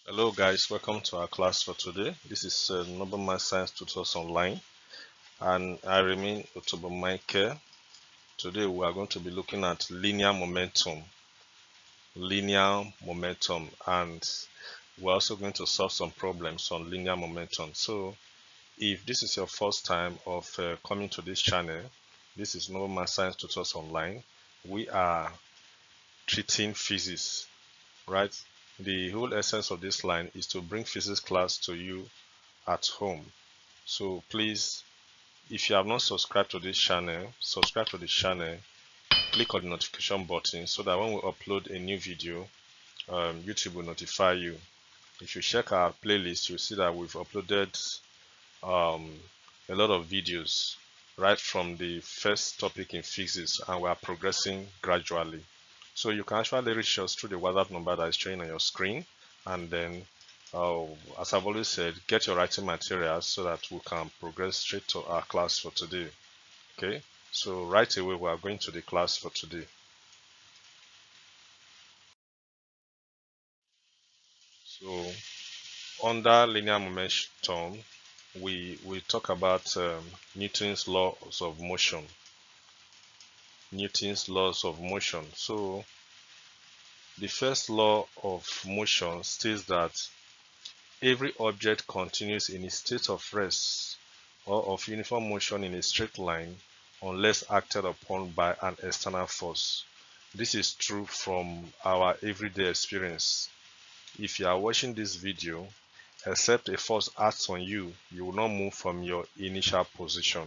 Hello guys, welcome to our class for today. This is Nobel Math Science Tutors Online and I remain Otobo Michael. Today we are going to be looking at linear momentum and we're also going to solve some problems on linear momentum. So if this is your first time of coming to this channel, this is Nobel Math Science Tutors Online. We are treating physics, right? The whole essence of this line is to bring physics class to you at home. So please, if you have not subscribed to this channel, subscribe to the channel, click on the notification button so that when we upload a new video, YouTube will notify you. If you check our playlist, you'll see that we've uploaded um, a lot of videos right from the first topic in physics, and we are progressing gradually. So you can actually reach us through the WhatsApp number that is showing on your screen, and then as I've always said, get your writing materials so that we can progress straight to our class for today. Okay, so right away we are going to the class for today. So under linear momentum, we talk about Newton's laws of motion. Newton's laws of motion. So the first law of motion states that every object continues in a state of rest or of uniform motion in a straight line unless acted upon by an external force. This is true from our everyday experience. If you are watching this video, except a force acts on you, you will not move from your initial position.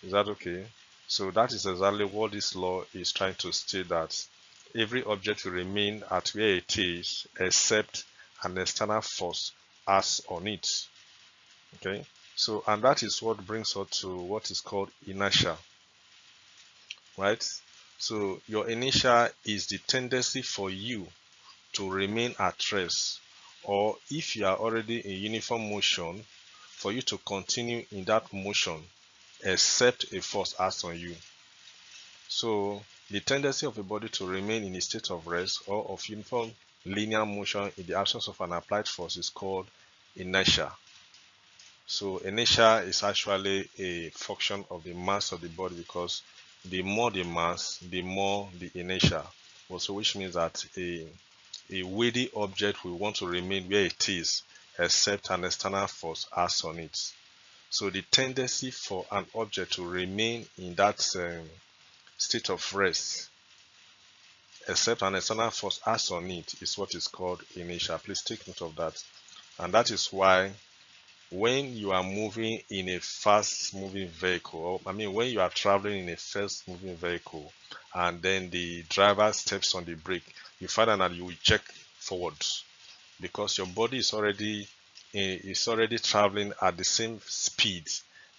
Is that okay? So that is exactly what this law is trying to state, that every object will remain at where it is except an external force acts on it. Okay, so and that is what brings us to what is called inertia, right? So your inertia is the tendency for you to remain at rest, or if you are already in uniform motion, for you to continue in that motion except a force acts on you. So the tendency of a body to remain in a state of rest or of uniform linear motion in the absence of an applied force is called inertia. So inertia is actually a function of the mass of the body, because the more the mass, the more the inertia. Also, which means that a weighty object will want to remain where it is except an external force acts on it. So the tendency for an object to remain in that state of rest except an external force acts on it is what is called inertia. Please take note of that. And that is why when you are moving in a fast moving vehicle, when you are traveling in a fast moving vehicle and then the driver steps on the brake, you find out that you will jerk forward because your body is already traveling at the same speed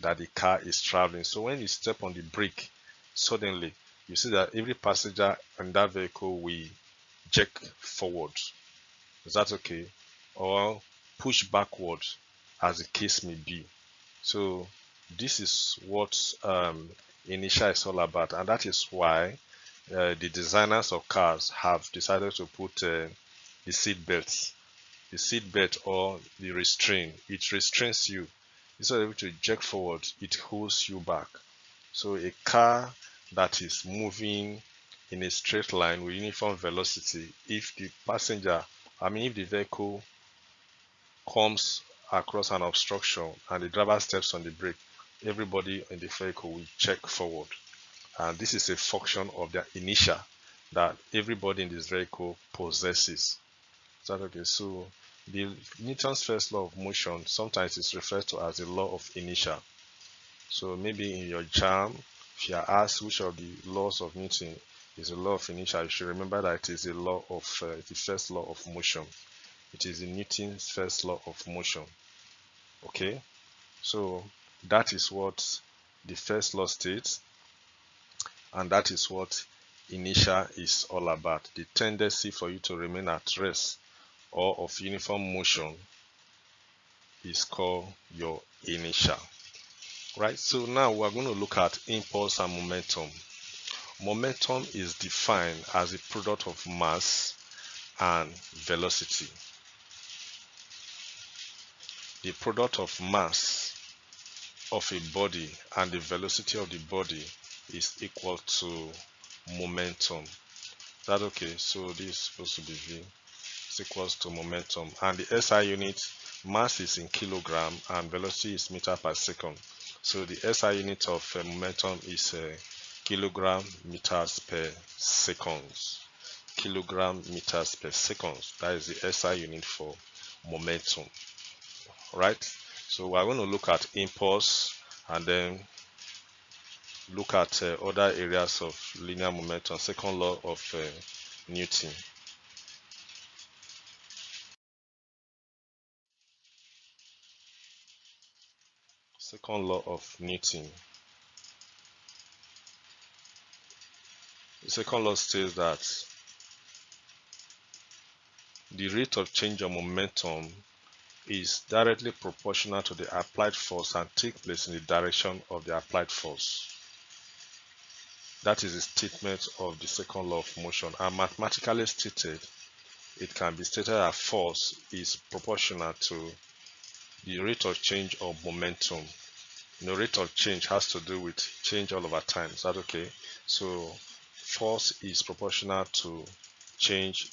that the car is traveling. So when you step on the brake, suddenly you see that every passenger in that vehicle will jerk forward. Is that okay? Or push backward, as the case may be. So this is what inertia is all about, and that is why the designers of cars have decided to put the seat belts. The seat belt or the restraint, it restrains you. Instead of able to jerk forward, it holds you back. So a car that is moving in a straight line with uniform velocity, if the if the vehicle comes across an obstruction and the driver steps on the brake, everybody in the vehicle will jerk forward. And this is a function of the inertia that everybody in this vehicle possesses. Is that okay? So the Newton's first law of motion sometimes is referred to as the law of inertia. So maybe in your JAM, if you are asked which of the laws of Newton is the law of inertia, you should remember that it is the law of the first law of motion. It is in Newton's first law of motion. Okay, so that is what the first law states, and that is what inertia is all about. The tendency for you to remain at rest or of uniform motion is called your inertia. Right, so now we're going to look at impulse and momentum. Momentum is defined as a product of mass and velocity. the product of mass of a body and the velocity of the body is equal to momentum. Is that okay? So this is supposed to be V. It's equals to momentum, and the SI unit, mass is in kilogram and velocity is meter per second. So the SI unit of momentum is kilogram meters per seconds. Kilogram meters per seconds. That is the SI unit for momentum. Right? So we're going to look at impulse and then look at other areas of linear momentum. Second law of Newton. Second law of Newton. The second law states that the rate of change of momentum is directly proportional to the applied force and take place in the direction of the applied force. That is the statement of the second law of motion. And mathematically stated, it can be stated that force is proportional to the rate of change of momentum. Rate of change has to do with change all over time. Is that okay? So force is proportional to change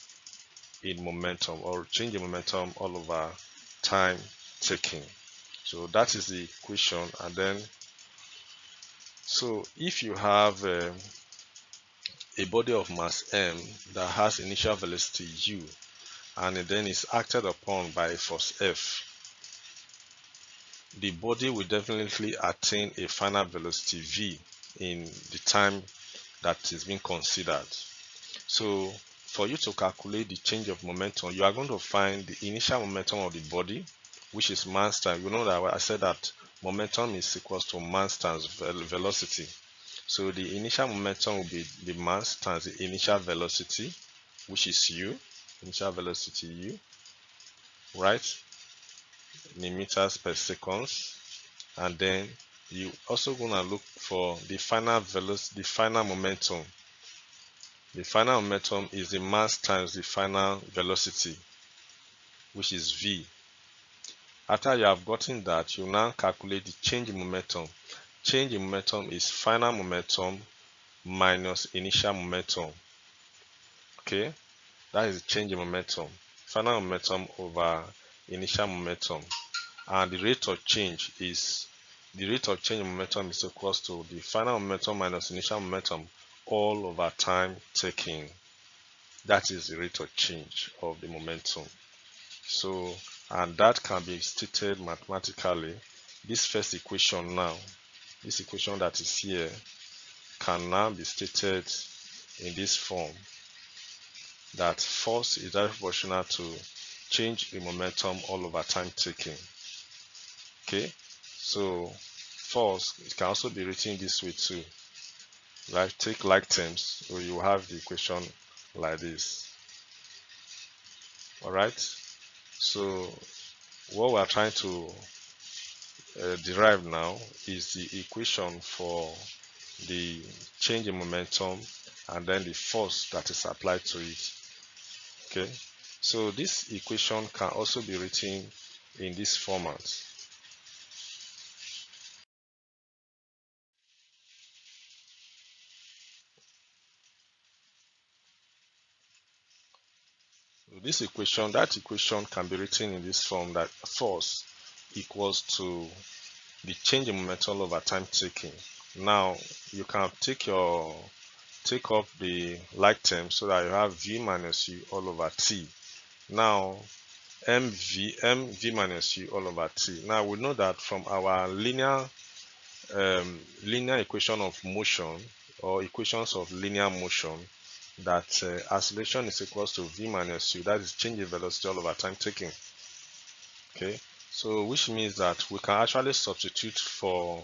in momentum, or change in momentum all over time taking. So that is the equation. And then, so if you have a body of mass m that has initial velocity u, and then is acted upon by a force F, the body will definitely attain a final velocity v in the time that is being considered. So for you to calculate the change of momentum, you are going to find the initial momentum of the body, which is mass times. You know that I said that momentum is equals to mass times velocity. So the initial momentum will be the mass times the initial velocity, which is u, initial velocity u, right, in meters per seconds. And then you also gonna look for the final velocity, the final momentum. The final momentum is the mass times the final velocity, which is v. After you have gotten that, you now calculate the change in momentum. Change in momentum is final momentum minus initial momentum. Okay, that is the change in momentum. Final momentum over initial momentum, and the rate of change is in momentum is equals to the final momentum minus initial momentum all over time taking. That is the rate of change of the momentum. So, and that can be stated mathematically. This first equation now, this equation that is here, can now be stated in this form, that force is directly proportional to change in momentum all over time taking. Okay, so force, it can also be written this way too. Right, take like terms, so you have the equation like this. All right, so what we are trying to derive now is the equation for the change in momentum and then the force that is applied to it. Okay, so this equation can also be written in this format. This equation, that equation can be written in this form, that force equals to the change in momentum over time taking. Now you can take up the like term so that you have v minus u all over t. Now mv minus u all over t. Now we know that from our linear equation of motion, or equations of linear motion, that acceleration is equals to v minus u, that is change in velocity all over time taking. Okay, so which means that we can actually substitute for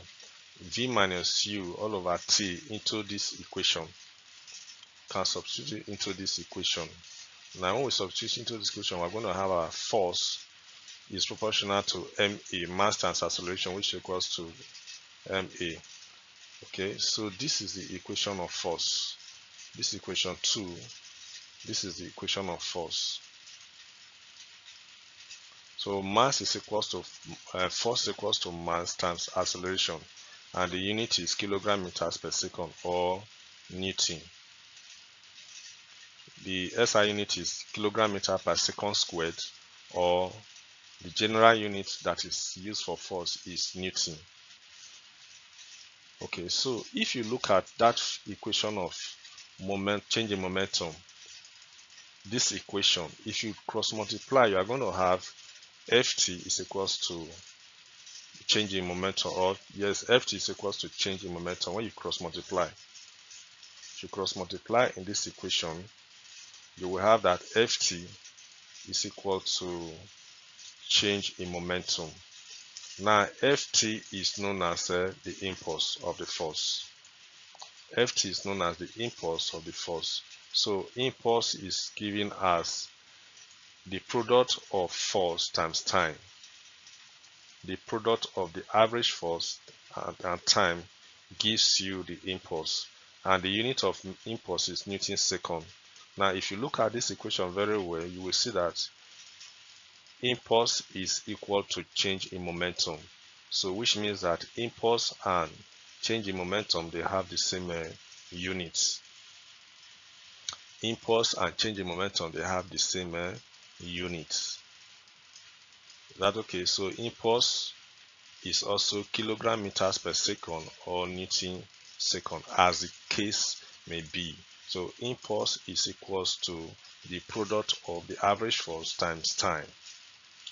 v minus u all over t into this equation. Can substitute into this equation. Now when we substitute into this equation, we're going to have our force is proportional to ma, mass times acceleration, which equals to ma. Okay, so this is the equation of force. This is equation 2. This is the equation of force. So mass is equals to force is equals to mass times acceleration, and the unit is kilogram meters per second or Newton. The SI unit is kilogram meter per second squared, or the general unit that is used for force is Newton. Okay, so if you look at that equation of change in momentum, this equation, if you cross multiply, you are going to have Ft is equals to change in momentum, or yes, Ft is equals to change in momentum when you cross multiply. If you cross multiply in this equation, you will have that Ft is equal to change in momentum. Now Ft is known as the impulse of the force. Ft is known as the impulse of the force. So impulse is given as the product of force times time. The product of the average force and time gives you the impulse, and the unit of impulse is Newton second. Now if you look at this equation very well, you will see that impulse is equal to change in momentum. So which means that impulse and change in momentum, they have the same units. Impulse and change in momentum, they have the same units. Is that okay? So impulse is also kilogram meters per second or Newton second, as the case may be. So impulse is equals to the product of the average force times time.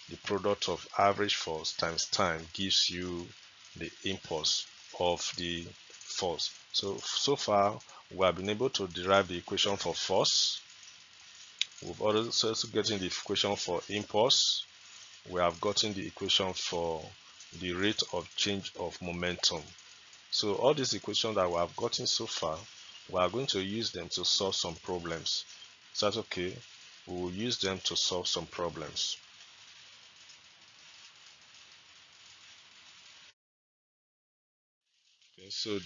The product of average force times time gives you the impulse of the force. So far we have been able to derive the equation for force. We've also gotten the equation for impulse. We have gotten the equation for the rate of change of momentum. So all these equations that we have gotten so far, we are going to use them to solve some problems. Is that okay? We will use them to solve some problems. Okay, so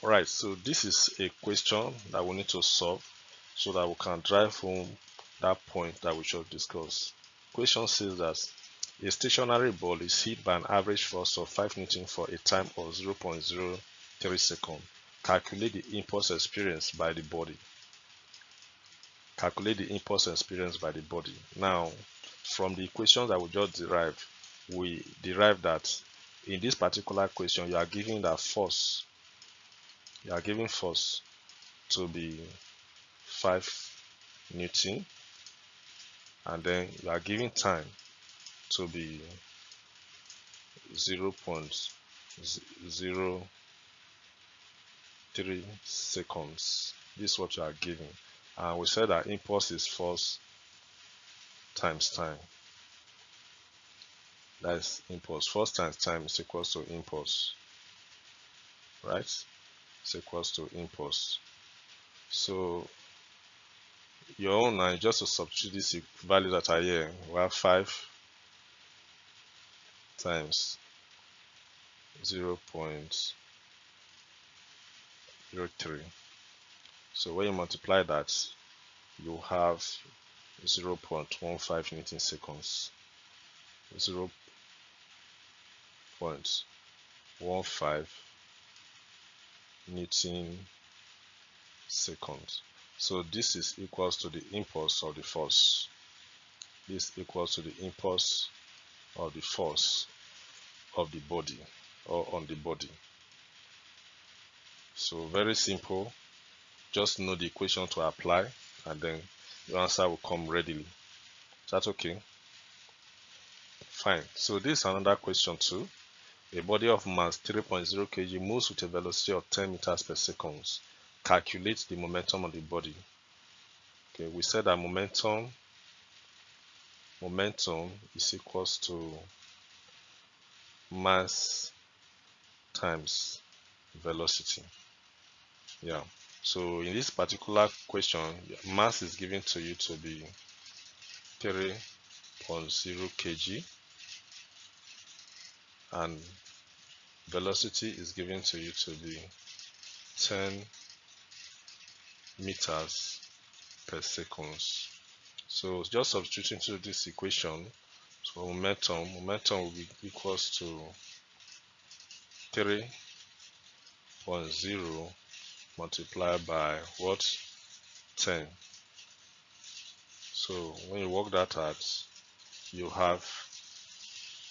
right, so this is a question that we need to solve so that we can drive home that point that we should discuss. Question says that a stationary ball is hit by an average force of 5 Newton for a time of 0.03 seconds. Calculate the impulse experienced by the body. Calculate the impulse experienced by the body. Now, from the equation that we just derived, we derived that in this particular question, you are giving that force. You are giving force to be 5 Newton, and then you are giving time to be 0.03 seconds. This is what you are giving, and we said that impulse is force times time. That is impulse. Force times time is equals to impulse, right? It's equals to impulse. So your own now, just to substitute this value that are here, we have 5 times 0.03. So when you multiply that, you have 0.15 Newton seconds. 0.15 Newton seconds. So this is equals to the impulse of the force. This equals to the impulse of the force of the body, or on the body. So very simple. Just know the equation to apply, and then your answer will come readily. Is that okay? Fine. So this is another question too. A body of mass 3.0 kg moves with a velocity of 10 meters per second. Calculate the momentum of the body. Okay, we said that momentum is equals to mass times velocity. Yeah. So in this particular question, mass is given to you to be 3.0 kg, and velocity is given to you to be 10 meters per second. So just substituting to this equation, so momentum will be equals to 3.0 multiplied by what? 10. So when you work that out, you have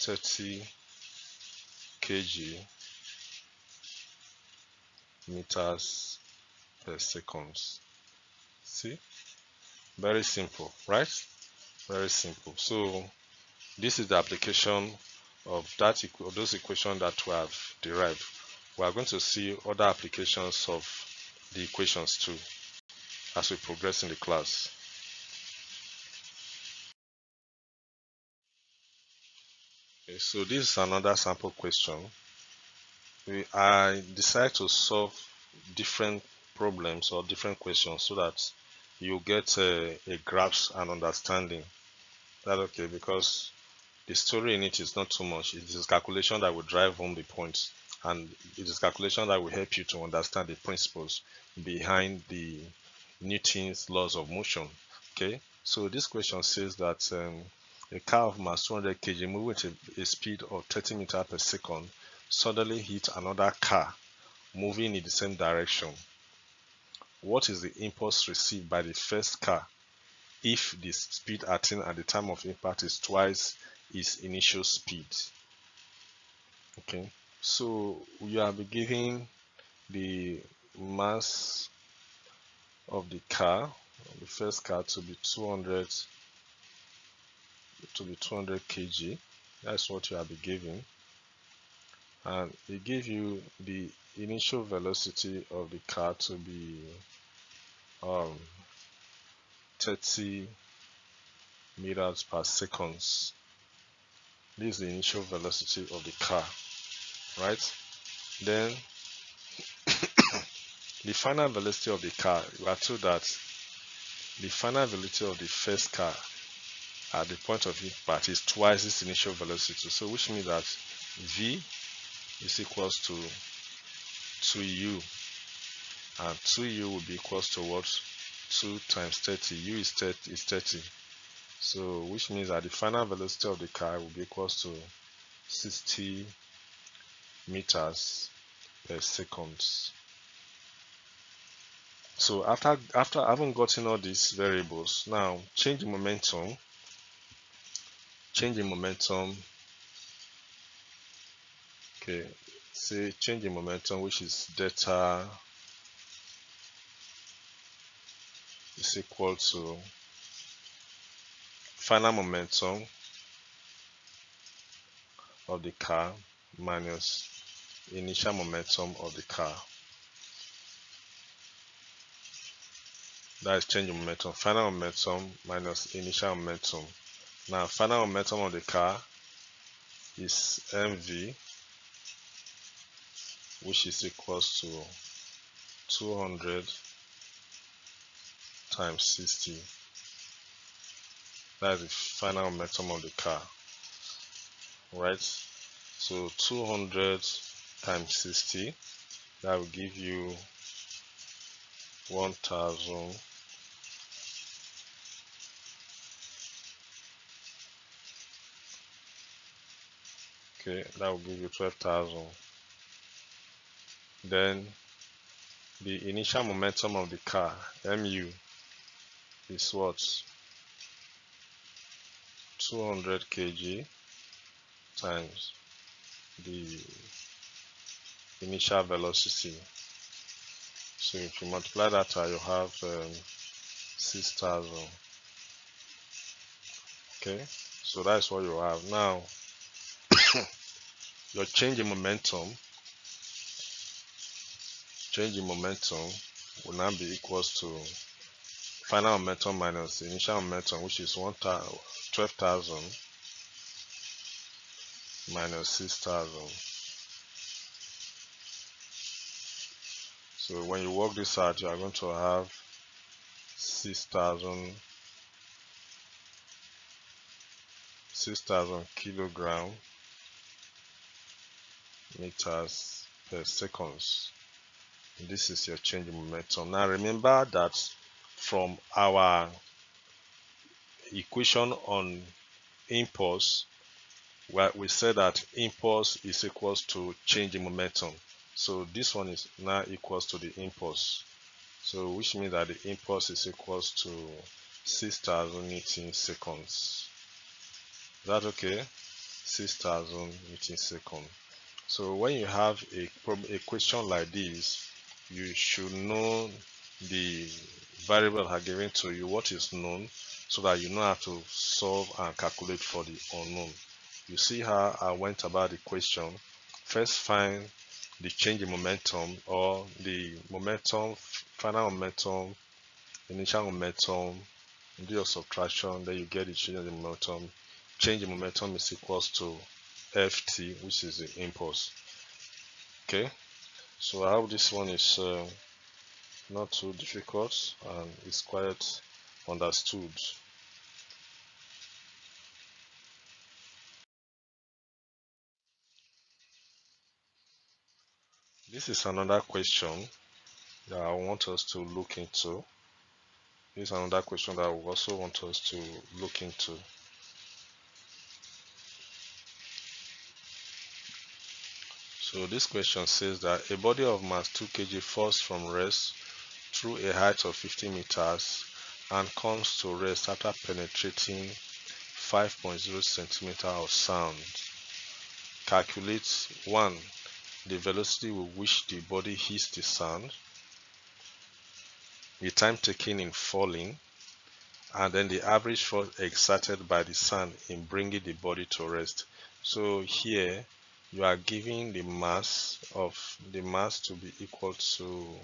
30 kg meters per second. See, very simple, right? Very simple. So this is the application of those equations that we have derived. We are going to see other applications of the equations too as we progress in the class. Okay, so this is another sample question. I decide to solve different problems or different questions so that you get a grasp and understanding. That's okay, because the story in it is not too much. It is calculation that will drive home the points, and it is calculation that will help you to understand the principles behind the Newton's laws of motion. Okay, so this question says that a car of mass 200 kg moving with a speed of 30 meters per second suddenly hit another car moving in the same direction. What is the impulse received by the first car if the speed attained at the time of impact is twice its initial speed? Okay, so you are given the mass of the car, the first car, to be 200 kg. That's what you are given, and it gives you the initial velocity of the car to be 30 meters per second. This is the initial velocity of the car, right? Then the final velocity of the car, we are told that the final velocity of the first car at the point of impact is twice its initial velocity. So which means that v is equals to 2u, and 2u will be equals to what? 2 times 30. U is 30. So which means that the final velocity of the car will be equals to 60 meters per second. So after having gotten all these variables, now change in momentum. Okay, say change in momentum, which is delta is equal to final momentum of the car minus initial momentum of the car. That is change in momentum. Final momentum minus initial momentum. Now final momentum of the car is mv, which is equals to 200 times 60. That is the final momentum of the car, right? So 200 times 60, that will give you 1000. Okay, that will give you 12,000. Then the initial momentum of the car, mu, is what? 200 kg times the initial velocity. So if you multiply that out, you have 6,000. Okay, so that's what you have. Now your change in momentum will now be equals to final momentum minus initial momentum, which is 12,000 minus 6,000. So when you work this out, you are going to have 6,000 kilogram meters per seconds. This is your change in momentum. Now remember that from our equation on impulse, where we said that impulse is equals to change in momentum. So this one is now equals to the impulse. So which means that the impulse is equals to 6,000 Newton seconds. Is that okay? 6,000 Newton seconds. So when you have a question like this, you should know the variable are given to you, what is known, so that you know how to solve and calculate for the unknown. You see how I went about the question. First find the change in momentum, or the momentum, final momentum, initial momentum, do your subtraction, then you get the change in momentum. Change in momentum is equals to Ft, which is the impulse. Okay, so I hope this one is not too difficult and it's quite understood. This is another question that I want us to look into. This is another question that I also want us to look into. So this question says that a body of mass 2 kg falls from rest through a height of 50 meters and comes to rest after penetrating 5.0 centimeter of sound. Calculate 1. The velocity with which the body hits the sound, the time taken in falling, and then the average force exerted by the sound in bringing the body to rest. So here you are giving the mass to be equal to, you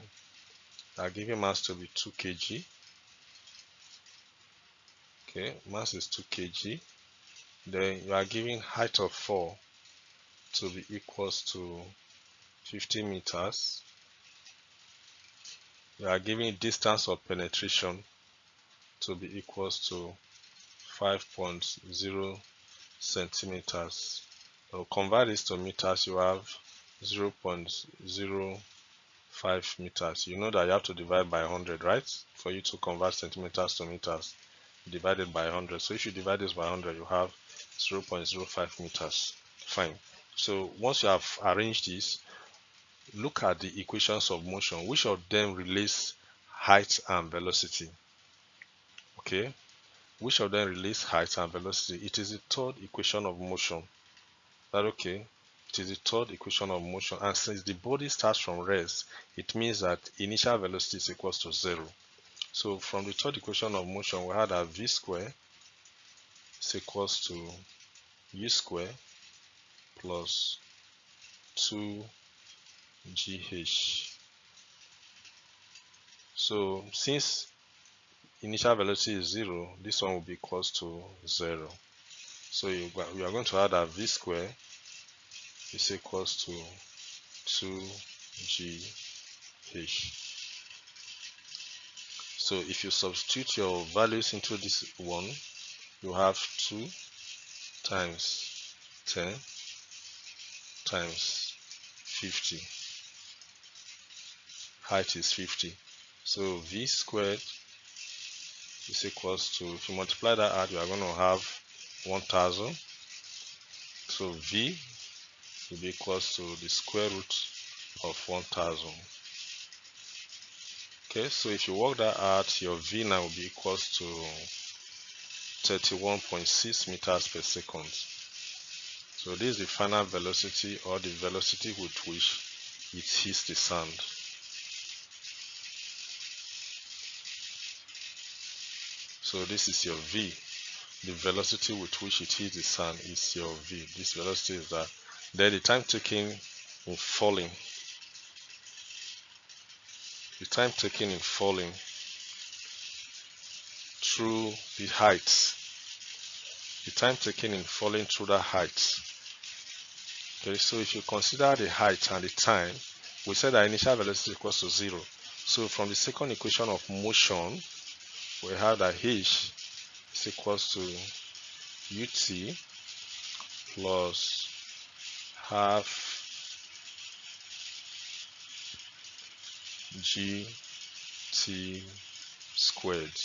are giving mass to be 2 kg. Okay, mass is 2 kg. Then you are giving height of fall to be equals to 50 meters. You are giving distance of penetration to be equals to 5.0 centimeters. So convert this to meters, you have 0.05 meters. You know that you have to divide by 100, right? For you to convert centimeters to meters, divided by 100. So if you divide this by 100, you have 0.05 meters. Fine. So once you have arranged this, look at the equations of motion. Which of them relates height and velocity? Okay. Which of them relates height and velocity? It is the third equation of motion. Is that okay? It is the third equation of motion, and since the body starts from rest, it means that initial velocity is equals to 0. So from the third equation of motion, we had that v square is equals to u square plus 2gh. So since initial velocity is 0, this one will be equals to 0. So we are going to add that v square is equals to 2gh. So if you substitute your values into this one, you have 2 times 10 times 50. Height is 50. So v squared is equals to, if you multiply that out, you are going to have 1000. So v will be equals to the square root of 1000. Okay, so if you work that out, your v now will be equals to 31.6 meters per second. So this is the final velocity, or the velocity with which it hits the sand. So this is your v. The velocity with which it hits the sand is your v. This velocity is that. Then the time taken in falling, through the height, that height. Okay, so if you consider the height and the time, we said that initial velocity is equals to 0. So from the second equation of motion, we have that h is equals to ut plus half gt squared.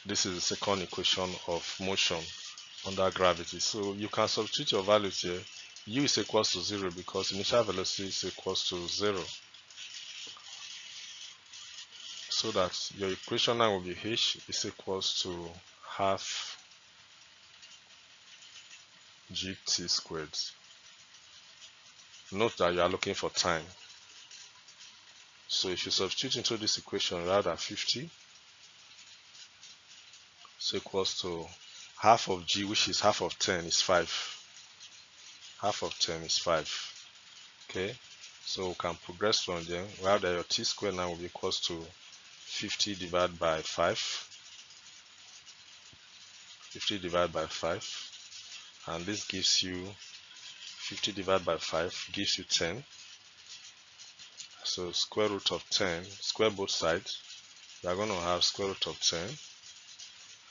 This is the second equation of motion under gravity. So you can substitute your values here. U is equals to 0 because initial velocity is equals to 0. So that your equation now will be h is equals to half gt squared. Note that you are looking for time. So if you substitute into this equation, rather than 50 is equals to half of g, which is half of 10, is 5. Half of 10 is 5. Okay, so we can progress from there. Rather, your t squared now will be equals to 50 divided by 5. 50 divided by 5. And this gives you 50 divided by 5 gives you 10. So square root of 10, square both sides, you are going to have square root of 10.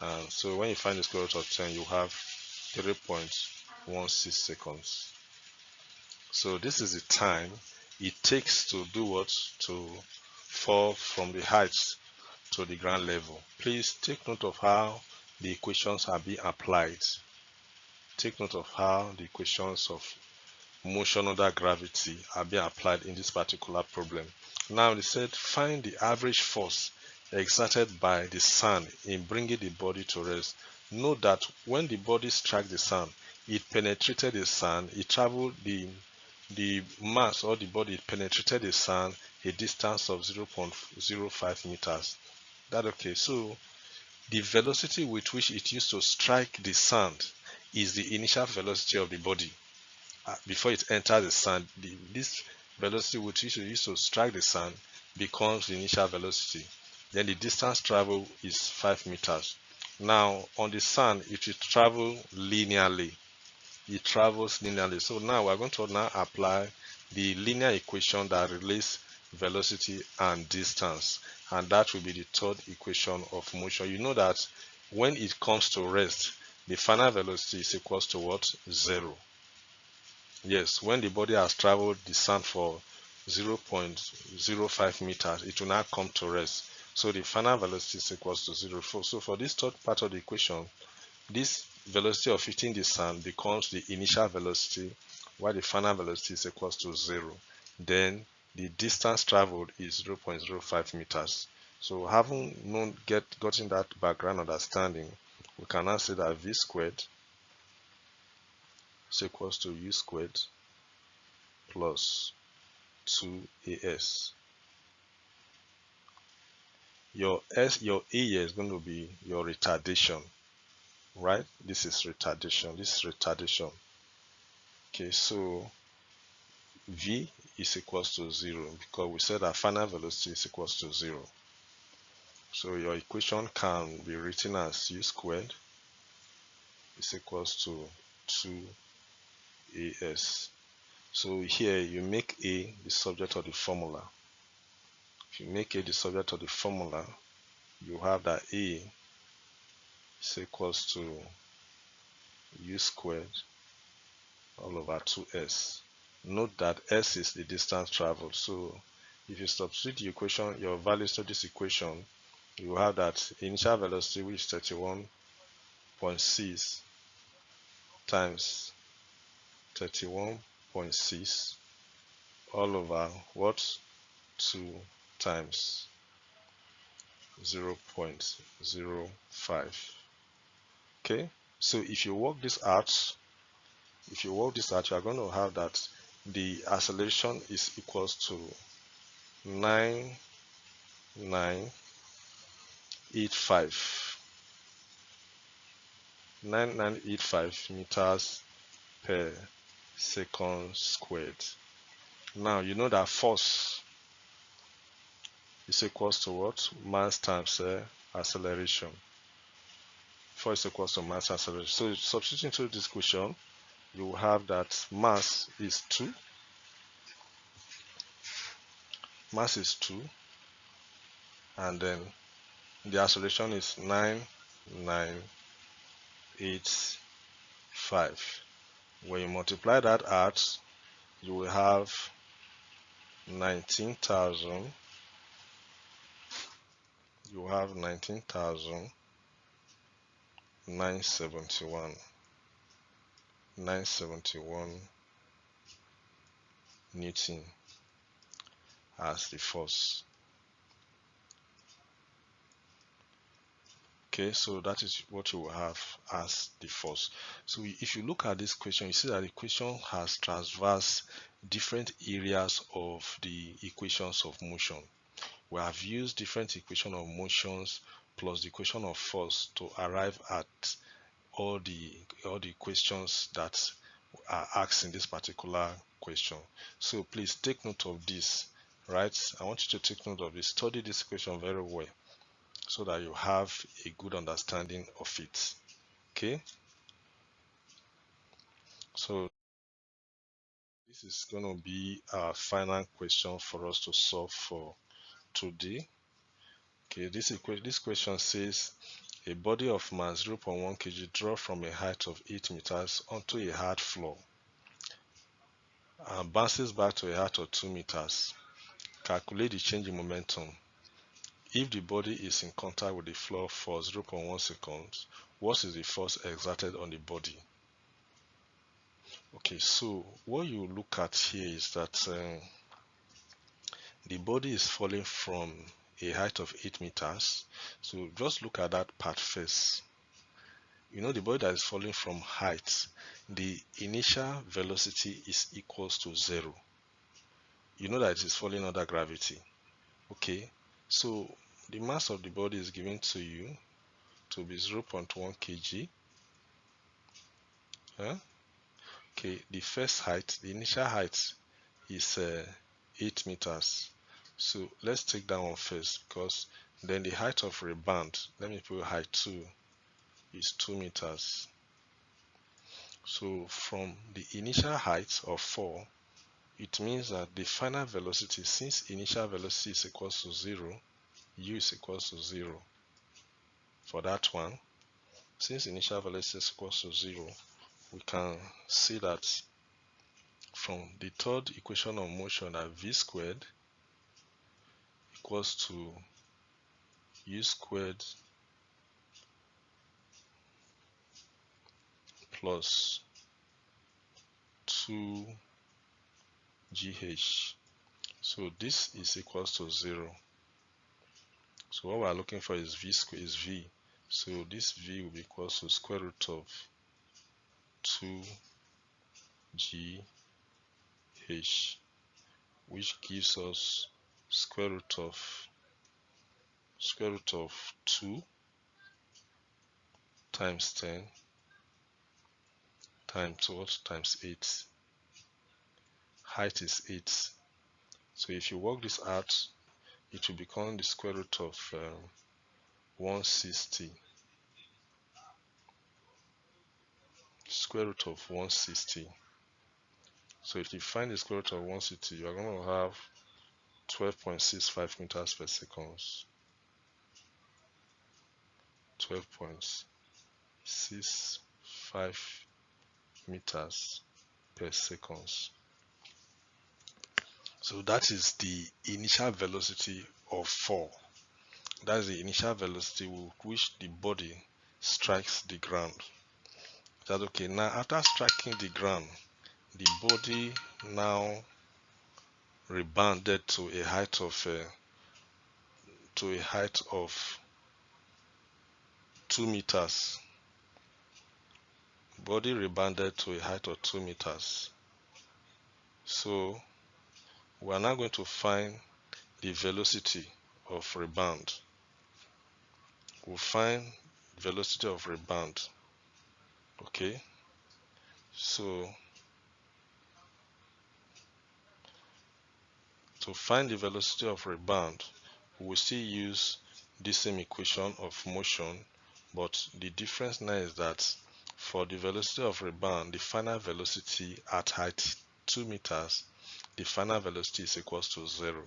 And so when you find the square root of 10, you have 3.16 seconds. So this is the time it takes to do what? To fall from the height to the ground level. Please take note of how the equations are being applied. Take note of how the equations of motion under gravity are being applied in this particular problem. Now they said find the average force exerted by the sun in bringing the body to rest. Note that when the body struck the sun, it penetrated the sun, it traveled the mass or the body penetrated the sun a distance of 0.05 meters. That okay? So the velocity with which it used to strike the sand is the initial velocity of the body. Before it enters the sand, this velocity which it used to strike the sand becomes the initial velocity. Then the distance traveled is 5 meters. Now on the sand, it will travel linearly. It travels linearly. So now we're going to now apply the linear equation that relates velocity and distance, and that will be the third equation of motion. You know that when it comes to rest, the final velocity is equals to what? 0. Yes, when the body has traveled the sand for 0.05 meters, it will now come to rest. So the final velocity is equals to 0. So for this third part of the equation, this velocity of hitting the sand becomes the initial velocity, while the final velocity is equals to 0. Then the distance traveled is 0.05 meters. So having gotten that background understanding, we can now say that v squared is equals to u squared plus 2as. Your A here is going to be your retardation, right? This is retardation. This is retardation. Okay, so v is equals to 0 because we said that final velocity is equals to 0. So your equation can be written as u squared is equals to 2as. So here you make a the subject of the formula. If you make a the subject of the formula, you have that a is equals to u squared all over 2s. Note that s is the distance traveled. So if you substitute the equation, your values to this equation, you have that initial velocity, which is 31.6 times 31.6 all over what? 2 times 0.05. Okay, so if you work this out, you are going to have that the acceleration is equals to 9985 meters per second squared. Now you know that force is equals to what? Mass times acceleration. Force is equals to mass acceleration. So substituting to this equation, you will have that mass is 2. Mass is 2, and then the acceleration is 9985. When you multiply that out, you will have 19,000. You have 19,000 971 971 Newton as the force. Okay, so that is what you will have as the force. So if you look at this question, you see that the question has traversed different areas of the equations of motion. We have used different equation of motions plus the equation of force to arrive at all the questions that are asked in this particular question. So please take note of this, right? I want you to take note of this. Study this question very well so that you have a good understanding of it. Okay, so this is going to be our final question for us to solve for today. Okay, this question says a body of mass 0.1 kg drop from a height of 8 meters onto a hard floor and bounces back to a height of 2 meters. Calculate the change in momentum. If the body is in contact with the floor for 0.1 seconds, what is the force exerted on the body? Okay, so what you look at here is that the body is falling from a height of 8 meters. So just look at that part first. You know, the body that is falling from height, the initial velocity is equals to 0. You know that it is falling under gravity. Okay, so the mass of the body is given to you to be 0.1 kg. Okay, the first height, the initial height is 8 meters. So let's take that one first, because then the height of rebound, let me put height 2, is 2 meters. So from the initial height of 4, it means that the final velocity, since initial velocity is equals to 0, u is equals to 0 for that one. Since initial velocity is equals to 0, we can see that from the third equation of motion, that v squared equals to u squared plus 2gh. So this is equals to 0. So what we are looking for is v squared is v. So this v will be equals to square root of 2gh, which gives us square root of 2 times 10 times what? Times 8. Height is 8. So if you work this out, it will become the square root of 160. Square root of 160. So if you find the square root of 160, you are going to have 12.65 meters per second. 12.65 meters per second. So that is the initial velocity of 4. That is the initial velocity with which the body strikes the ground. That's okay. Now after striking the ground, the body now rebounded to a height of 2 meters. Body rebounded to a height of 2 meters. So we are now going to find the velocity of rebound. We'll find velocity of rebound. Okay, so to find the velocity of rebound, we will still use the same equation of motion, but the difference now is that for the velocity of rebound, the final velocity at height 2 meters, the final velocity is equals to 0.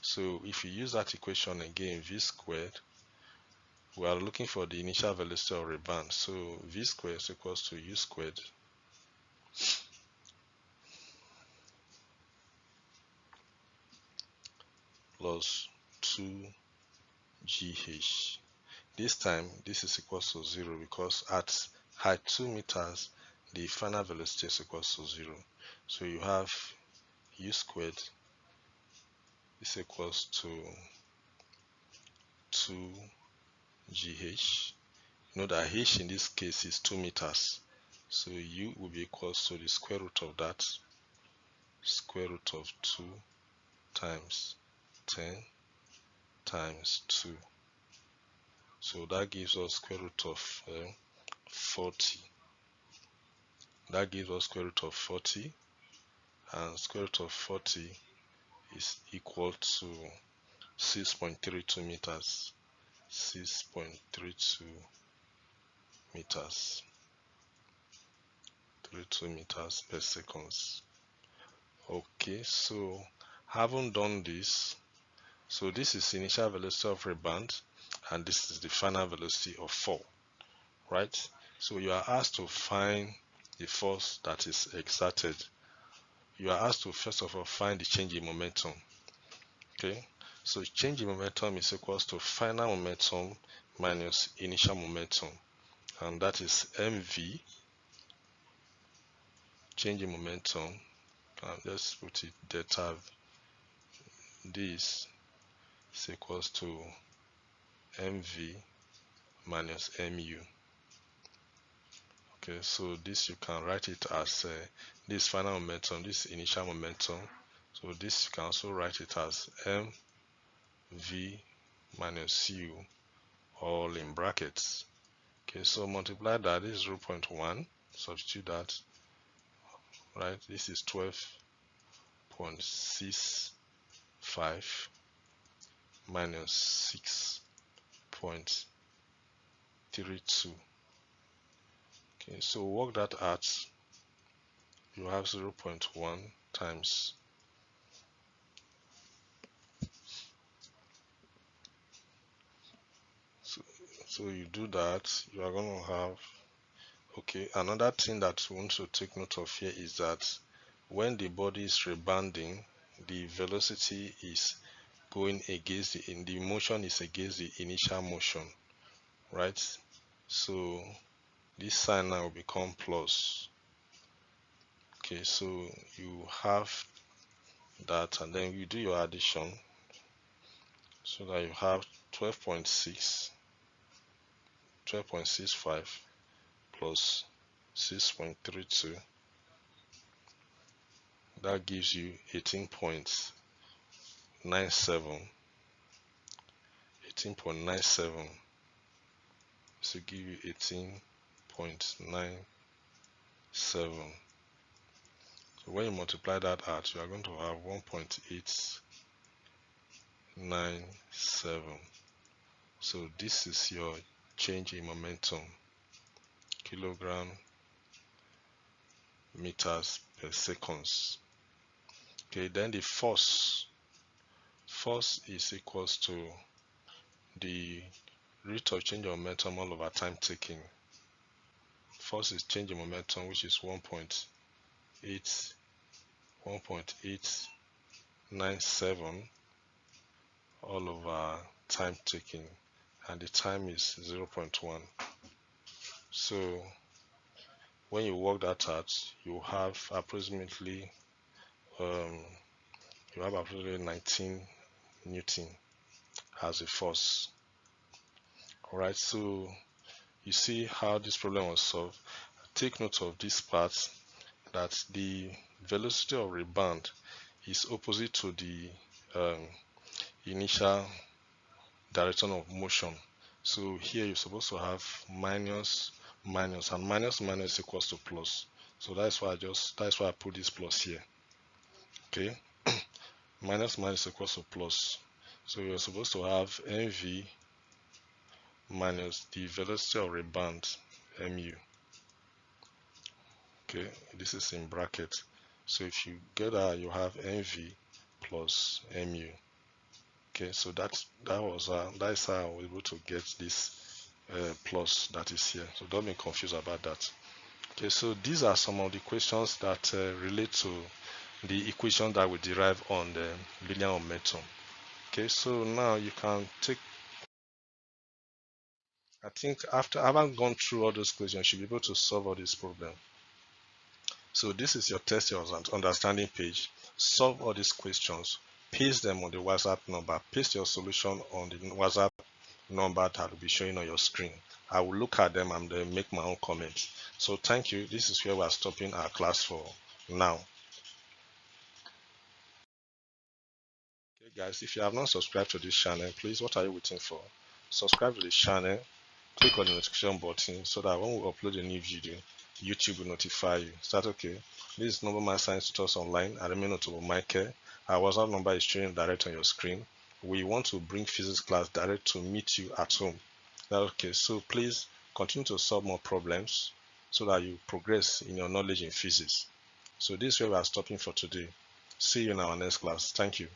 So if you use that equation again, v squared, we are looking for the initial velocity of rebound. So v squared is equals to u squared plus 2gh. This time this is equals to 0 because at height 2 meters the final velocity is equals to 0. So you have u squared is equals to 2gh. You know that h in this case is 2 meters. So u will be equals to the square root of that, square root of 2 times 10 times 2. So that gives us square root of 40. That gives us square root of 40, and square root of 40 is equal to 6.32 meters. 6.32 meters. 32 meters per seconds. Okay, so having done this, so this is initial velocity of rebound, and this is the final velocity of fall, right? So you are asked to find the force that is exerted. You are asked to first of all find the change in momentum. Okay, so change in momentum is equals to final momentum minus initial momentum, and that is mv. Change in momentum, let's put it delta. This is equals to mv minus mu. Okay, so this you can write it as this final momentum, this initial momentum. So this you can also write it as mv minus u, all in brackets. Okay, so multiply that, this is 0.1, substitute that, right? This is 12.65 minus 6.32. Okay, so work that out. You have 0.1 times so you do that, you are going to have, okay, another thing that we want to take note of here is that when the body is rebounding, the velocity is going against the motion is against the initial motion, right? So this sign now will become plus. Okay, so you have that, and then you do your addition, so that you have 12.65 plus 6.32. That gives you 18.97. 18.97. So give you 18.97. So when you multiply that out, you are going to have 1.897. So this is your change in momentum, kilogram meters per seconds. Okay, then the force is equals to the rate of change of momentum all over time taken. Force is change in momentum, which is 1.897 all over time taken, and the time is 0.1. So when you work that out, you have approximately 19 Newton as a force. Alright, so you see how this problem was solved. Take note of this part, that the velocity of rebound is opposite to the initial direction of motion. So here you're supposed to have minus, and minus equals to plus. So that's why I put this plus here. Okay, minus equals to plus. So you're supposed to have mv minus the velocity of rebound, mu. Okay, this is in bracket. So if you get that, you have mv plus mu. Okay, so that's how I was able to get this plus that is here. So don't be confused about that. Okay, so these are some of the questions that relate to the equation that we derive on the linear momentum. Okay, so now you can take I think after having gone through all those questions, you should be able to solve all these problems. So this is your test your understanding page. Solve all these questions. Paste them on the WhatsApp number. Paste your solution on the WhatsApp number that will be showing on your screen. I will look at them and then make my own comments. So thank you. This is where we are stopping our class for now. Okay, guys, if you have not subscribed to this channel, please, what are you waiting for? Subscribe to the channel, click on the notification button so that when we upload a new video, YouTube will notify you. Is that okay? This is Normal Math Science Tutors Online. I remain Notable Michael. Our WhatsApp number is showing direct on your screen. We want to bring physics class direct to meet you at home. Okay, so please continue to solve more problems so that you progress in your knowledge in physics. So this is where we are stopping for today. See you in our next class. Thank you.